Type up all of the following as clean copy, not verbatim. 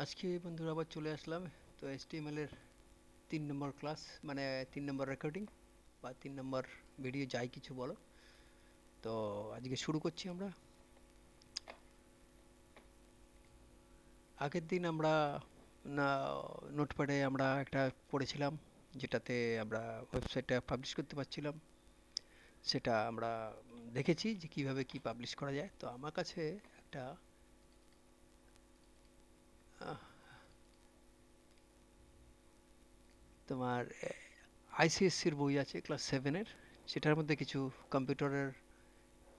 আজকে বন্ধুরা আবার চলে আসলাম। তো HTML এর 3 নম্বর ক্লাস, মানে 3 নম্বর রেকর্ডিং বা 3 নম্বর ভিডিও, যাই কিছু বলো। তো আজকে শুরু করছি আমরা। আগের দিন আমরা না নোটপ্যাডে আমরা একটা পড়েছিলাম, যেটাতে আমরা ওয়েবসাইটটা পাবলিশ করতে পারছিলাম। সেটা আমরা দেখেছি যে কিভাবে কি পাবলিশ করা যায়। তো আমার কাছে একটা আহ, তোমার ICSCর বই আছে ক্লাস 7-এর, সেটার মধ্যে কিছু কম্পিউটারের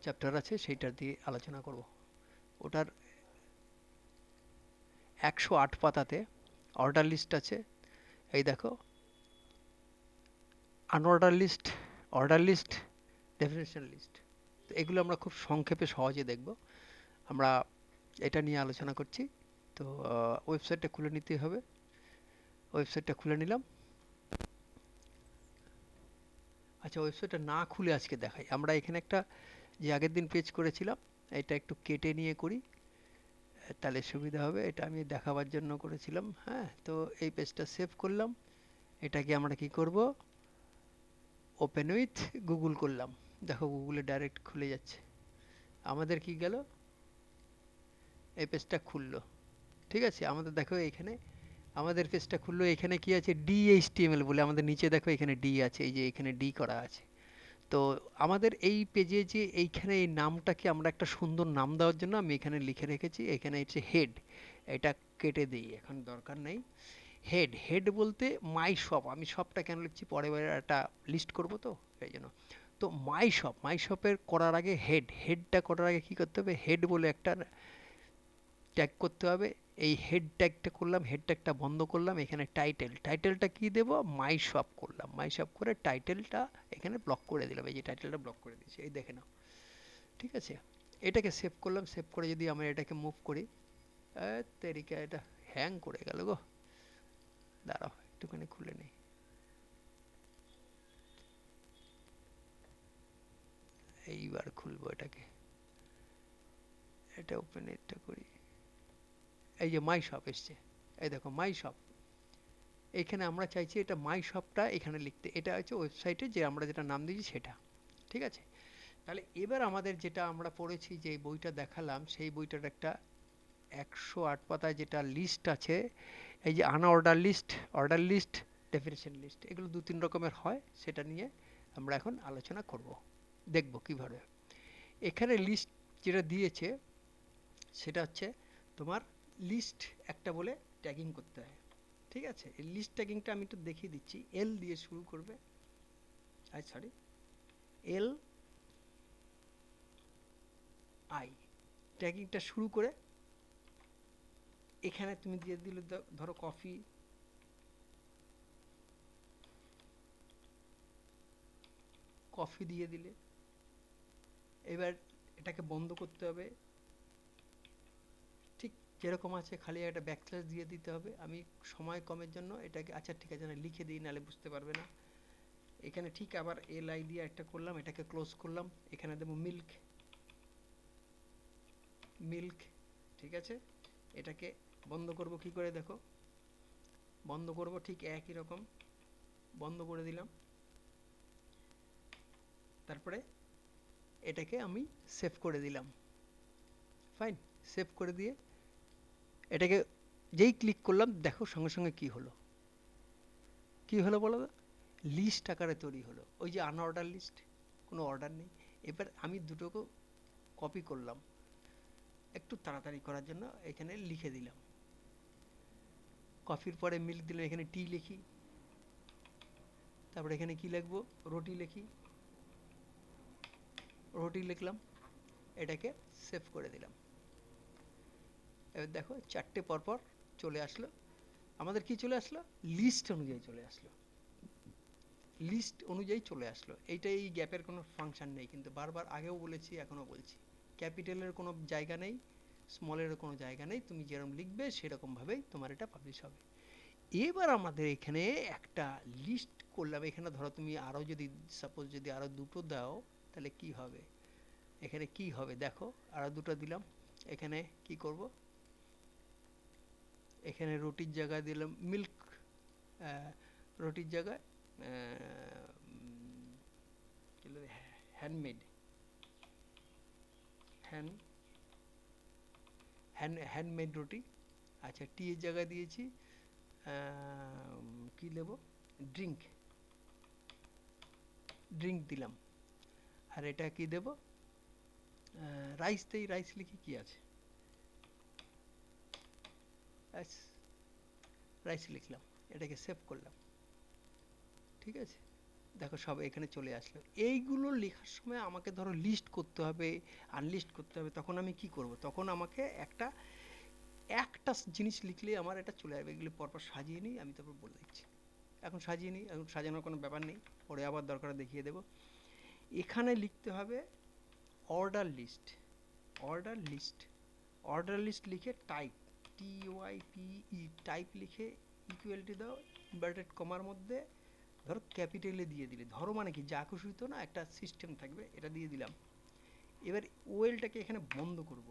চ্যাপ্টার আছে, সেইটার দিয়ে আলোচনা করব। ওটার 108 পাতাতে অর্ডার লিস্ট আছে। এই দেখো, unordered list, order list, definition list. তো এগুলো আমরা খুব সংক্ষেপে সহজে দেখব। আমরা এটা নিয়ে আলোচনা করছি। তো ওয়েবসাইটটা খুলে নিতে হবে। ওয়েবসাইটটা খুলে নিলাম। আচ্ছা, ওয়েবসাইটটা না খুলে আজকে দেখাই। আমরা এখানে একটা যে আগের দিন পেজ করেছিলাম, এটা একটু কেটে নিয়ে করি, তাহলে সুবিধা হবে। এটা আমি দেখাবার জন্য করেছিলাম। হ্যাঁ, তো এই পেজটা সেভ করলাম। এটাকে আমরা কি করব, ওপেন উইথ গুগল করলাম। দেখো, গুগলে ডাইরেক্ট খুলে যাচ্ছে। আমাদের কি গেল, এই পেজটা খুললো। ঠিক আছে, আমাদের দেখো এখানে আমাদের পেজটা খুললো। এখানে কি আছে, DHTML বলে আমাদের নিচে দেখো এখানে ডি আছে, এই যে এখানে ডি করা আছে। তো আমাদের এই পেজে যে এইখানে এই নামটাকে আমরা একটা সুন্দর নাম দেওয়ার জন্য আমি এখানে লিখে রেখেছি, এখানে হচ্ছে হেড। এটা কেটে দিই, এখন দরকার নেই। হেড, হেড বলতে মাই শপ। আমি শপটা কেন লিখছি, পরে একটা লিস্ট করব, তো এই জন্য। তো মাই শপ, মাই শপের করার আগে হেড, হেডটা করার আগে কি করতে হবে, হেড বলে একটা ট্যাগ করতে হবে। এই হেড ট্যাগটা করলাম, হেড ট্যাগটা বন্ধ করলাম। এখানে টাইটেল, টাইটেলটা কি দেব, মাই শপ করলাম। মাই শপ করে টাইটেলটা এখানে ব্লক করে দিলাম। এই যে টাইটেলটা ব্লক করে দিয়েছি, এই দেখে নাও। ঠিক আছে, এটাকে সেভ করলাম। সেভ করে যদি আমরা এটাকে মুভ করি, তেরিকা, এটা হ্যাং করে গেল গো। দাঁড়াও, একটুখানি খুলে নিই। এইবার খুলবো এটাকে, এটা ওপেন এটা করি। এই যে মাই শপ এসছে, এই দেখো মাই শপ। এখানে আমরা চাইছি এটা মাই শপটা এখানে লিখতে। এটা হচ্ছে ওয়েবসাইটে যে আমরা যেটা নাম দিয়েছি সেটা। ঠিক আছে, তাহলে এবার আমাদের যেটা আমরা পড়েছি, যে বইটা দেখালাম, সেই বইটার একটা 108 পাতায় যেটা লিস্ট আছে, এই যে unordered list, order list, definition list, এগুলো 2-3 রকমের হয়। সেটা নিয়ে আমরা এখন আলোচনা করব, দেখব কিভাবে। এখানে লিস্ট যেটা দিয়েছে সেটা হচ্ছে তোমার লিস্ট একটা বলে ট্যাগিং করতে হয়। ঠিক আছে, এই লিস্ট ট্যাগিংটা আমি একটু দেখিয়ে দিচ্ছি। এল দিয়ে শুরু করবে, সরি, এল আই, ট্যাগিংটা শুরু করে এখানে তুমি দিয়ে দিলে, ধরো কফি, কফি দিয়ে দিলে। এবার এটাকে বন্ধ করতে হবে, ঠিক যেরকম আছে, খালি একটা ব্যাকস্ল্যাশ দিয়ে দিতে হবে। আমি সময় কমের জন্য এটাকে, আচ্ছা ঠিক আছে, না লিখে দিই, নাহলে বুঝতে পারবে না। এখানে ঠিক আবার এল আই দিয়ে একটা করলাম, এটাকে ক্লোজ করলাম। এখানে দেবো মিল্ক, মিল্ক। ঠিক আছে, এটাকে বন্ধ করব কি করে, দেখো বন্ধ করব ঠিক একই রকম, বন্ধ করে দিলাম। তারপরে এটাকে আমি সেভ করে দিলাম। ফাইন, সেভ করে দিয়ে এটাকে যেই ক্লিক করলাম, দেখো সঙ্গে সঙ্গে কি হলো, কি হলো বলো তো, লিস্ট আকারে তৈরি হলো। ওই যে আনঅর্ডার লিস্ট, কোনো অর্ডার নেই। এবার আমি দুটোকে কপি করলাম, একটু তাড়াতাড়ি করার জন্য এখানে লিখে দিলাম। কফির পরে মিল্ক দিলাম, এখানে টি লিখি। তারপরে এখানে কি লিখবো, রুটি লিখি, রুটি লিখলাম। এটাকে সেভ করে দিলাম। এবার দেখো চারটে পরপর চলে আসলো। আমাদের কি চলে আসলো, লিস্ট অনুযায়ী চলে আসলো, লিস্ট অনুযায়ী চলে আসলো। এইটা, এই গ্যাপের কোনো ফাংশন নেই, কিন্তু বারবার আগেও বলেছি, এখনও বলছি, ক্যাপিটালের কোনো জায়গা নেই, স্মলেরও কোনো জায়গা নেই। তুমি যেরকম লিখবে সেরকমভাবেই তোমার এটা পাবলিশ হবে। এবার আমাদের এখানে একটা লিস্ট করলাম। এখানে ধরো তুমি আরও যদি, সাপোজ যদি আরও দুটো দাও, তাহলে কি হবে, এখানে কি হবে দেখো, আরও দুটো দিলাম। এখানে কি করব, এখানে রুটির জায়গায় দিলাম মিল্ক, রুটির জায়গায় হ্যান্ডমেড, হ্যান্ড হ্যান্ডমেড রুটি। আচ্ছা, টি এর জায়গায় দিয়েছি কি দেব, ড্রিঙ্ক, ড্রিঙ্ক দিলাম। আর এটা কি দেব, রাইস দেই, রাইস লিখে কি আছে, রাইস লিখলাম, এটাকে সেভ করলাম। ঠিক আছে, দেখো সব এখানে চলে আসলো। এইগুলো লেখার সময় আমাকে ধরো লিস্ট করতে হবে, আনলিস্ট করতে হবে, তখন আমি কি করব, তখন আমাকে একটা একটা জিনিস লিখলে আমার এটা চলে আসবে। এগুলি পরপর সাজিয়ে নিই, আমি তারপর বলে দিচ্ছি। এখন সাজিয়ে নিই, এখন সাজানোর কোনো ব্যাপার নেই, পরে আবার দরকার দেখিয়ে দেব। এখানে লিখতে হবে order list, order list, order list লিখে টাইপ, TYPE, টাইপ লিখে ইকুয়াল টু দাও, ইনভার্টেড কমার মধ্যে ধরো ক্যাপিটালে দিয়ে দিলে, ধরো মানে কি যা খুশি তো না, একটা সিস্টেম থাকবে, এটা দিয়ে দিলাম। এবার ওয়েলটাকে এখানে বন্ধ করব,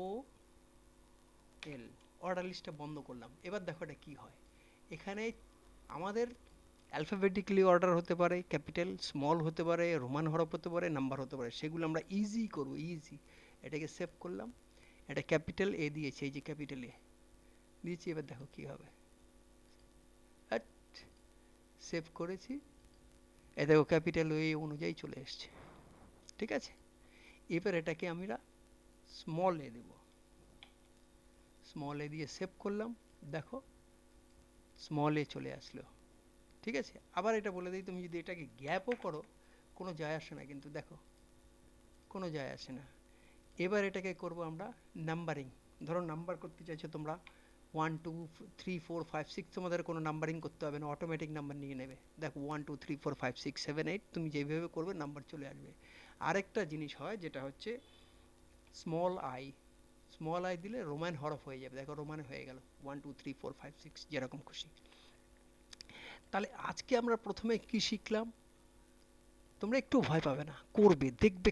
OL, অর্ডার লিস্টটা বন্ধ করলাম। এবার দেখো এটা কি হয়, এখানে আমাদের অ্যালফাবেটিক্যালি অর্ডার হতে পারে, ক্যাপিটাল স্মল হতে পারে, রোমান হরফ হতে পারে, নাম্বার হতে পারে, সেগুলো আমরা ইজি করব, ইজি। এটাকে সেভ করলাম, এটা ক্যাপিটাল এ দিয়েছি, এই যে ক্যাপিটাল এ দিয়েছি। এবার দেখো কি হবে, সেভ করেছি, এ দেখো ক্যাপিটাল এ অনুযায়ী চলে এসছে। ঠিক আছে, এবার এটাকে আমরা স্মল এ দেব, স্মল এ দিয়ে সেভ করলাম, দেখো স্মল এ চলে আসলো। ঠিক আছে, আবার এটা বলে দিই, তুমি যদি এটাকে গ্যাপও করো কোনো যায় আসে না, কিন্তু দেখো কোনো যায় আসে না। এবার এটাকে করব আমরা নাম্বারিং। ধরো নাম্বার করতে চাইছো তোমরা 1 2 3 4 5 6, তোমাদের কোনো নাম্বারিং করতে হবে না, অটোমেটিক নাম্বার নিয়ে নেবে। দেখো 1 2 3 4 5 6 7 8, তুমি যেভাবে করবে নাম্বার চলে আসবে। আরেকটা জিনিস হয় যেটা হচ্ছে স্মল আই, স্মল আই দিলে রোমান হরফ হয়ে যাবে, দেখো রোমানে হয়ে গেল 1 2 3 4 5 6, যেরকম খুশি। তাহলে আজকে আমরা প্রথমে কি শিখলাম, তোমরা একটু ভয় পাবে না, করবে, দেখবে,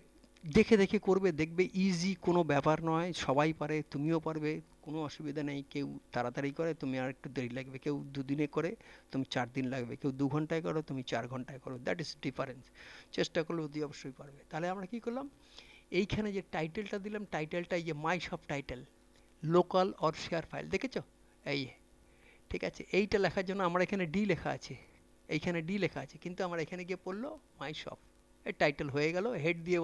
দেখে দেখে করবে, দেখবে ইজি কোনো ব্যাপার নয়, সবাই পারে, তুমিও পারবে, কোনো অসুবিধা নেই। কেউ তাড়াতাড়ি করে, তুমি আর একটু দেরি লাগবে, কেউ 2 দিনে করে, তুমি 4 দিন লাগবে, কেউ 2 ঘন্টায় করো, তুমি 4 ঘন্টায় করো, দ্যাট ইজ ডিফারেন্স। চেষ্টা করলে অতি অবশ্যই পারবে। তাহলে আমরা কি করলাম, এইখানে যে টাইটেলটা দিলাম, টাইটেলটা এই যে my shop title, local or share file, দেখেছো এই, ঠিক আছে, এইটা লেখার জন্য আমার এখানে ডি লেখা আছে, এইখানে ডি লেখা আছে, কিন্তু আমার এখানে গিয়ে পড়লো মাই শপ, এর টাইটেল হয়ে গেল, হেড দিয়ে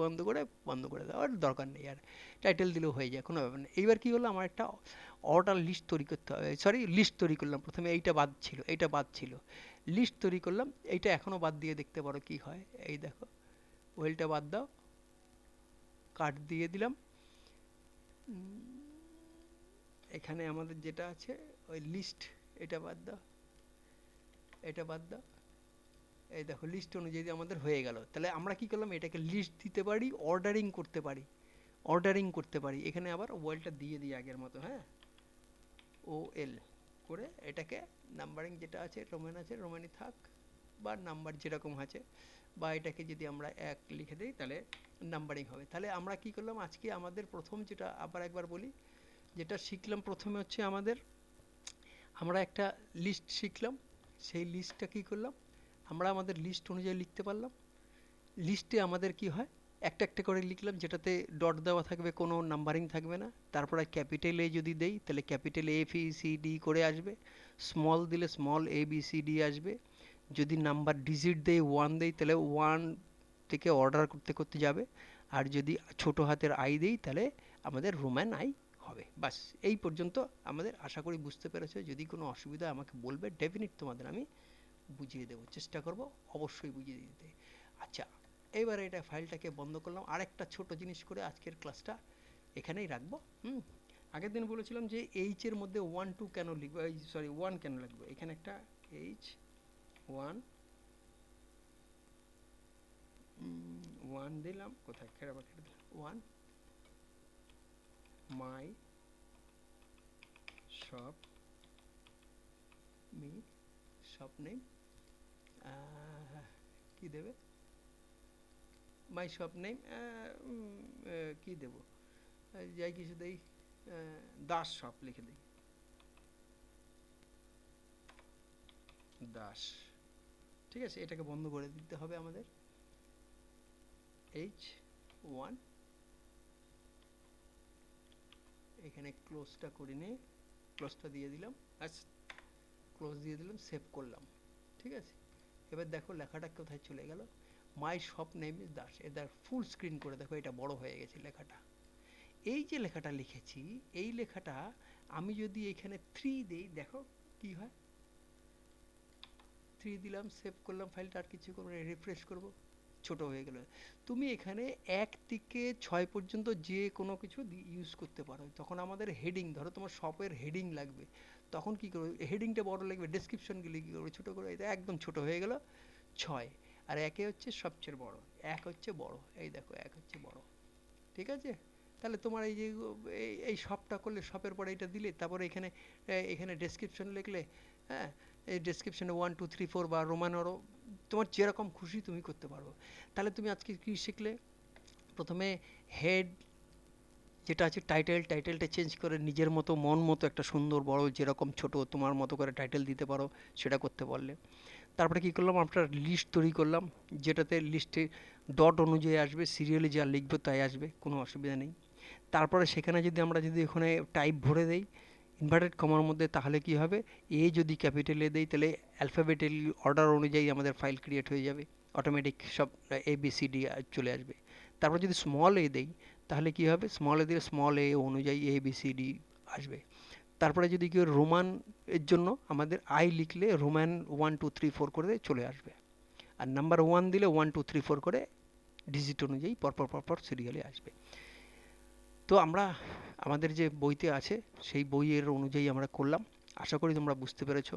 বন্ধ করে দেওয়ার দরকার নেই, আর টাইটেল দিলেও হয়ে যায়, কোনো ব্যাপার নেই। এইবার কি হলো, আমার একটা অর্ডার লিস্ট তৈরি করতে হবে, সরি লিস্ট তৈরি করলাম। প্রথমে এইটা বাদ ছিল, এইটা বাদ ছিল, লিস্ট তৈরি করলাম, এইটা এখনও বাদ দিয়ে দেখতে পারো কি হয়। এই দেখো, ওয়েলটা বাদ দাও, কাট দিয়ে দিলাম। এখানে আমাদের যেটা আছে ওই লিস্ট, এটা বাদ দাও, এটা বাদ দাও, এই দেখো লিস্ট অনুযায়ী আমাদের হয়ে গেল। তাহলে আমরা কি করলাম, এটাকে লিস্ট দিতে পারি, অর্ডারিং করতে পারি, অর্ডারিং করতে পারি। এখানে আবার ওয়েলটা দিয়ে দিই আগের মতো, হ্যাঁ, OL করে এটাকে নাম্বারিং যেটা আছে, রোমান আছে রোমানই থাক, বা নাম্বার যেরকম আছে, বা এটাকে যদি আমরা 1 লিখে দিই তাহলে নাম্বারিং হবে। তাহলে আমরা কি করলাম আজকে, আমাদের প্রথম যেটা আবার একবার বলি, যেটা শিখলাম প্রথমে হচ্ছে আমরা একটা লিস্ট শিখলাম। সেই লিস্টটা কি করলাম, আমরা আমাদের লিস্ট অনুযায়ী লিখতে পারলাম। লিস্টে আমাদের কি হয়, একটা একটা করে লিখলাম, যেটাতে ডট দেওয়া থাকবে, কোনো নাম্বারিং থাকবে না। তারপরে ক্যাপিটাল এ যদি দেই তাহলে ক্যাপিটাল ABCD করে আসবে, স্মল দিলে স্মল ABCD আসবে। যদি নাম্বার ডিজিট দেই 1 দেই তাহলে 1 থেকে অর্ডার করতে করতে যাবে, আর যদি ছোট হাতের আই দেই তাহলে আমাদের রোমান আই হবে। বাস এই পর্যন্ত আমাদের, আশা করি বুঝতে পেরেছো। যদি কোনো অসুবিধা আমাকে বলবে, ডেফিনিট তোমাদের আমি বুঝিয়ে দেবো, চেষ্টা করব অবশ্যই বুঝিয়ে দিতে। আচ্ছা, এবারে এটা ফাইলটাকে বন্ধ করলাম। আরেকটা ছোট জিনিস করে আজকের ক্লাসটা এখানেই রাখবো। আগের দিন বলেছিলাম যে এইচ এর মধ্যে 1 2 কেন লিখবো, সরি 1 কেন লিখবো, এখানে একটা H1 1 দিলাম, কোথায় কেটে দিলাম, 1 my shop me shop name, কি দেবে, মাই শপ নেম, কি দেব, যাই কিছু দেই, দাস শপ লিখে দিই, দাস। ঠিক আছে, এটাকে বন্ধ করে দিতে হবে আমাদের। H1, এখানে ক্লোজটা করে নিয়ে ক্লোজটা দিয়ে দিলাম, আচ্ছা ক্লোজ দিয়ে দিলাম, সেভ করলাম। ঠিক আছে, এবার দেখো লেখাটা কোথায় চলে গেল, my shop name is Das. এদের ফুল স্ক্রিন করে দেখো, এটা বড় হয়ে গেছে লেখাটা। এই যে লেখাটা লিখেছি, এই লেখাটা আমি যদি এখানে 3 দেই, দেখো কি হয়, 3 দিলাম, সেভ করলাম ফাইলটা, আর কিছু করবো না, রিফ্রেশ করব, ছোট হয়ে গেল। তুমি এখানে 1 থেকে 6 পর্যন্ত যে কোনো কিছু ইউজ করতে পারো। তখন আমাদের হেডিং, ধরো তোমার শপের হেডিং লাগবে, তখন কি করবে, হেডিংটা বড় লাগবে, ডেসক্রিপশনগুলি কী করবে, ছোটো করে, এটা একদম ছোট হয়ে গেল 6। আর 1 হচ্ছে সবচেয়ে বড়, 1 হচ্ছে বড়, এই দেখো 1 হচ্ছে বড়। ঠিক আছে, তাহলে তোমার এই যে এই শপটা করলে, শপের পরে এটা দিলে, তারপরে এখানে এখানে ডেসক্রিপশন লিখলে, হ্যাঁ, এই ডেসক্রিপশনে 1 2 3 4 বা রোমানোরও তোমার যেরকম খুশি তুমি করতে পারো। তাহলে তুমি আজকে কী শিখলে, প্রথমে হেড যেটা আছে টাইটেল, টাইটেলটা চেঞ্জ করে নিজের মতো মন মতো একটা সুন্দর বড় যেরকম ছোট তোমার মতো করে টাইটেল দিতে পারো, সেটা করতে পারলে। তারপরে কী করলাম, আপনার লিস্ট তৈরি করলাম, যেটাতে লিস্টে ডট অনুযায়ী আসবে, সিরিয়ালি যা লিখবে তাই আসবে, কোনো অসুবিধা নেই। তারপরে সেখানে যদি আমরা যদি ওখানে টাইপ ভরে দেই ইনভার্টেড কমার মধ্যে, তাহলে কি হবে, এ যদি ক্যাপিটাল এ দেই, তাহলে অ্যালফাবেটাল অর্ডার অনুযায়ী আমাদের ফাইল ক্রিয়েট হয়ে যাবে, অটোমেটিক সব ABCD চলে আসবে। তারপর যদি স্মল এ দেই, তাহলে কি হবে, স্মল এ দিলে স্মল এ অনুযায়ী ABCD আসবে। তারপরে যদি কেউ রোমান এর জন্য আমাদের আই লিখলে রোমান 1 2 3 4 করে চলে আসবে। আর নাম্বার 1 দিলে 1 2 3 4 করে ডিজিট অনুযায়ী পরপর পরপর সিরিয়ালে আসবে। তো আমরা আমাদের যে বইতে আছে সেই বইয়ের অনুযায়ী আমরা করলাম। আশা করি তোমরা বুঝতে পেরেছো,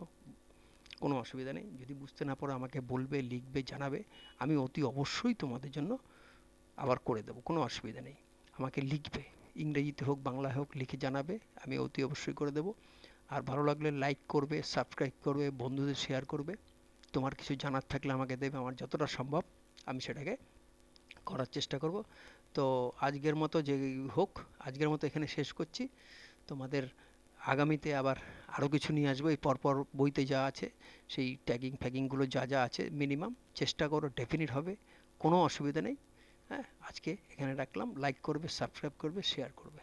কোনো অসুবিধা নেই। যদি বুঝতে না পারো আমাকে বলবে, লিখবে, জানাবে, আমি অতি অবশ্যই তোমাদের জন্য আবার করে দেবো, কোনো অসুবিধা নেই। আমাকে লিখবে, ইংরেজিতে হোক বাংলায় হোক, লিখে জানাবে, আমি অতি অবশ্যই করে দেবো। আর ভালো লাগলে লাইক করবে, সাবস্ক্রাইব করবে, বন্ধুদের শেয়ার করবে। তোমার কিছু জানার থাকলে আমাকে দেবে, আমার যতটা সম্ভব আমি সেটাকে করার চেষ্টা করব। তো আজকের মতো যে হোক, আজকের মতো এখানে শেষ করছি। তোমাদের আগামীতে আবার আরও কিছু নিয়ে আসবো, এই পরপর বইতে যা আছে সেই ট্যাগিং ফ্যাগিংগুলো যা যা আছে মিনিমাম চেষ্টা করো, ডেফিনিট হবে, কোনো অসুবিধা নেই। হ্যাঁ, আজকে এখানে রাখলাম, লাইক করবে, সাবস্ক্রাইব করবে, শেয়ার করবে।